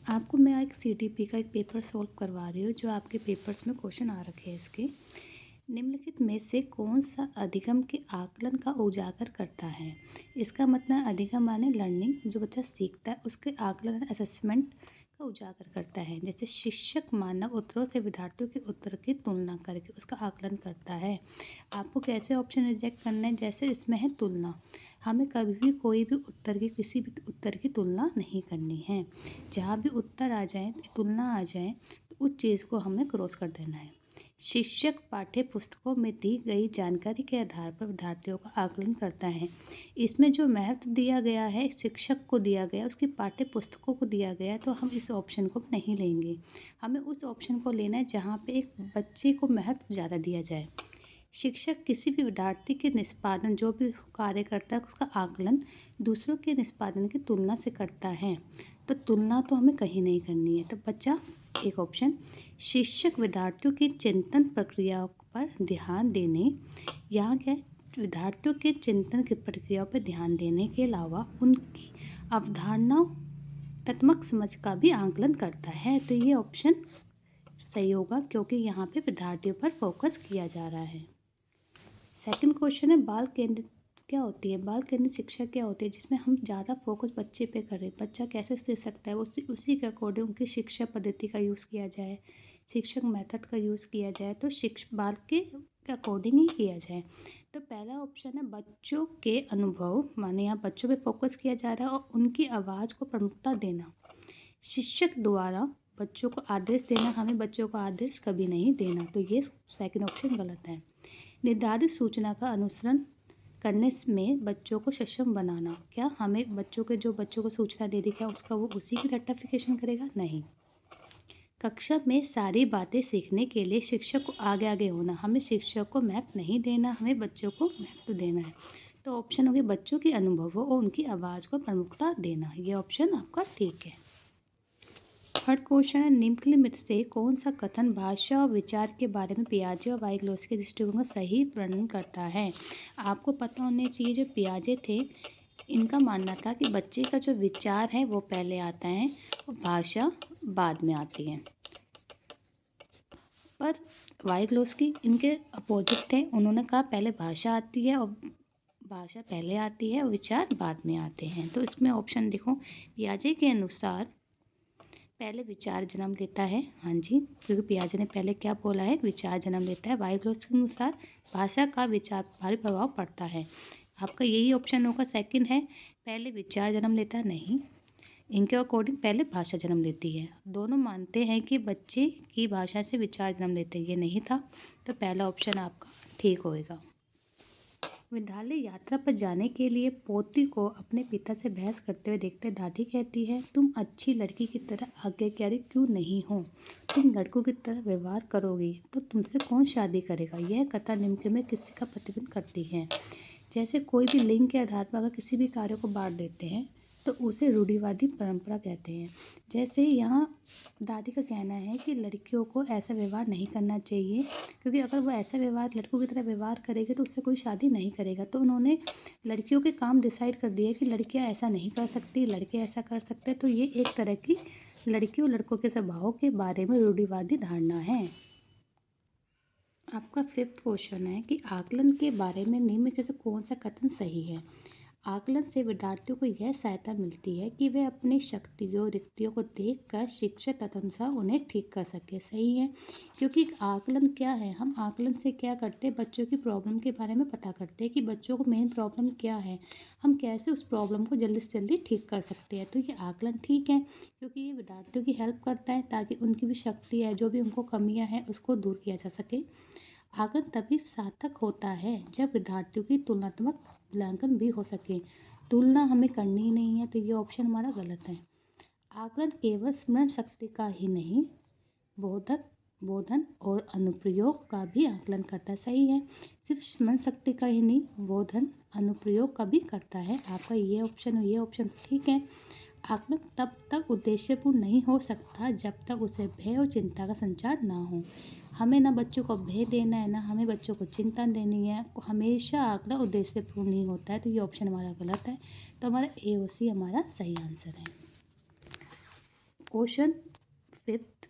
आपको मैं एक सीटीपी का एक पेपर सॉल्व करवा रही हूँ जो आपके पेपर्स में क्वेश्चन आ रखे हैं इसके। निम्नलिखित में से कौन सा अधिगम के आकलन का उजागर करता है? इसका मतलब अधिगम माने लर्निंग, जो बच्चा सीखता है उसके आकलन असेसमेंट का उजागर करता है। जैसे शिक्षक मानक उत्तरों से विद्यार्थियों के उत्तर की तुलना करके उसका आकलन करता है। आपको कैसे ऑप्शन रिजेक्ट करना है? जैसे इसमें है तुलना, हमें कभी भी कोई भी उत्तर की किसी भी उत्तर की तुलना नहीं करनी है। जहाँ भी उत्तर आ जाए, तुलना आ जाए, तो उस चीज़ को हमें क्रॉस कर देना है। शिक्षक पाठ्य पुस्तकों में दी गई जानकारी के आधार पर विद्यार्थियों का आकलन करता है। इसमें जो महत्व दिया गया है शिक्षक को दिया गया, उसकी पाठ्य पुस्तकों को दिया गया है, तो हम इस ऑप्शन को नहीं लेंगे। हमें उस ऑप्शन को लेना है जहाँ पे एक बच्चे को महत्व ज़्यादा दिया जाए। शिक्षक किसी भी विद्यार्थी के निष्पादन, जो भी कार्य करता है उसका आकलन दूसरों के निष्पादन की तुलना से करता है। तो तुलना तो हमें कहीं नहीं करनी है। तो बच्चा एक ऑप्शन, शिक्षक विद्यार्थियों की चिंतन प्रक्रियाओं पर ध्यान देने, यहाँ क्या है, विद्यार्थियों के चिंतन की प्रक्रियाओं पर ध्यान देने के अलावा उनकी अवधारणाओं तत्मक समझ का भी आकलन करता है। तो ये ऑप्शन सही होगा क्योंकि यहाँ पे विद्यार्थियों पर फोकस किया जा रहा है। सेकंड क्वेश्चन है बाल केंद्रित क्या होती है? बाल केंद्रित शिक्षा क्या होती है? जिसमें हम ज़्यादा फोकस बच्चे पे करें, बच्चा कैसे सीख सकता है उसी के अकॉर्डिंग उनकी शिक्षा पद्धति का यूज़ किया जाए, शिक्षक मेथड का यूज़ किया जाए, तो बाल के अकॉर्डिंग ही किया जाए। तो पहला ऑप्शन है बच्चों के अनुभव, माने यहाँ बच्चों पे फोकस किया जा रहा है और उनकी आवाज़ को प्रमुखता देना। शिक्षक द्वारा बच्चों को आदेश देना, हमें बच्चों को आदेश कभी नहीं देना, तो ये सेकंड ऑप्शन गलत है। निर्धारित सूचना का अनुसरण करने में बच्चों को सक्षम बनाना, क्या हमें बच्चों को सूचना दे दी क्या उसका वो उसी की रट्टाफिकेशन करेगा? नहीं। कक्षा में सारी बातें सीखने के लिए शिक्षक को आगे आगे होना, हमें शिक्षक को मैप नहीं देना, हमें बच्चों को मैप तो देना है। तो ऑप्शन होगी बच्चों के अनुभवों और उनकी आवाज़ को प्रमुखता देना, ये ऑप्शन आपका ठीक है। थर्ड क्वेश्चन है निम्नलिखित में से कौन सा कथन भाषा और विचार के बारे में पियाजे और वाइगलोस के दृष्टिकोण का सही वर्णन करता है? आपको पता होना चाहिए जो पियाजे थे इनका मानना था कि बच्चे का जो विचार है वो पहले आता है और भाषा बाद में आती है। पर वाइगलोस्की इनके अपोजिट थे, उन्होंने कहा पहले भाषा आती है और भाषा पहले आती है और विचार बाद में आते हैं। तो इसमें ऑप्शन देखो, पियाजे के अनुसार पहले विचार जन्म लेता है, हाँ जी, क्योंकि पियाजे ने पहले क्या बोला है, विचार जन्म लेता है। वाइगलोस के अनुसार भाषा का विचार पर भारी प्रभाव पड़ता है। आपका यही ऑप्शन होगा सेकंड है, पहले विचार जन्म लेता है। नहीं, इनके अकॉर्डिंग पहले भाषा जन्म लेती है। दोनों मानते हैं कि बच्चे की भाषा से विचार जन्म लेते हैं, ये नहीं था, तो पहला ऑप्शन आपका ठीक होएगा। विद्यालय यात्रा पर जाने के लिए पोती को अपने पिता से बहस करते हुए देखते दादी कहती है, तुम अच्छी लड़की की तरह आज्ञाकारी क्यों नहीं हो? तुम लड़कों की तरह व्यवहार करोगी तो तुमसे कौन शादी करेगा? यह कथा निम्न में किसी का प्रतिबिंब करती है? जैसे कोई भी लिंग के आधार पर अगर किसी भी कार्य को बांट देते हैं तो उसे रूढ़िवादी परंपरा कहते हैं। जैसे यहाँ दादी का कहना है कि लड़कियों को ऐसा व्यवहार नहीं करना चाहिए, क्योंकि अगर वो ऐसा व्यवहार लड़कों की तरह व्यवहार करेगी तो उससे कोई शादी नहीं करेगा। तो उन्होंने लड़कियों के काम डिसाइड कर दिए कि लड़कियाँ ऐसा नहीं कर सकती, लड़के ऐसा कर सकते हैं। तो ये एक तरह की लड़कियों लड़कों के स्वभाव के बारे में रूढ़िवादी धारणा है। आपका फिफ्थ क्वेश्चन है कि आकलन के बारे में निम्न में से कौन सा कथन सही है? आकलन से विद्यार्थियों को यह सहायता मिलती है कि वे अपनी शक्तियों रिक्तियों को देखकर शिक्षक तदनुसार उन्हें ठीक कर सके। सही है, क्योंकि आकलन क्या है, हम आकलन से क्या करते हैं, बच्चों की प्रॉब्लम के बारे में पता करते हैं कि बच्चों को मेन प्रॉब्लम क्या है, हम कैसे उस प्रॉब्लम को जल्दी से जल्दी ठीक कर सकते हैं। तो ये आकलन ठीक है क्योंकि ये विद्यार्थियों की हेल्प करता है ताकि उनकी भी शक्ति है, जो भी उनको कमियाँ हैं उसको दूर किया जा सके। आकलन तभी सार्थक होता है जब विद्यार्थियों की तुलनात्मक मूल्यांकन भी हो सके। तुलना हमें करनी ही नहीं है, तो ये ऑप्शन हमारा गलत है। आकलन केवल स्मरण शक्ति का ही नहीं, बोधन और अनुप्रयोग का भी आकलन करता है। सही है, सिर्फ स्मरण शक्ति का ही नहीं, बोधन अनुप्रयोग का भी करता है। आपका ये ऑप्शन ठीक है। आकलन तब तक उद्देश्यपूर्ण नहीं हो सकता जब तक उसे भय और चिंता का संचार ना हो। हमें ना बच्चों को भय देना है, ना हमें बच्चों को चिंता देनी है। हमेशा आकलन उद्देश्यपूर्ण नहीं होता है, तो ये ऑप्शन हमारा गलत है। तो हमारा ए और सी हमारा सही आंसर है। Question fifth,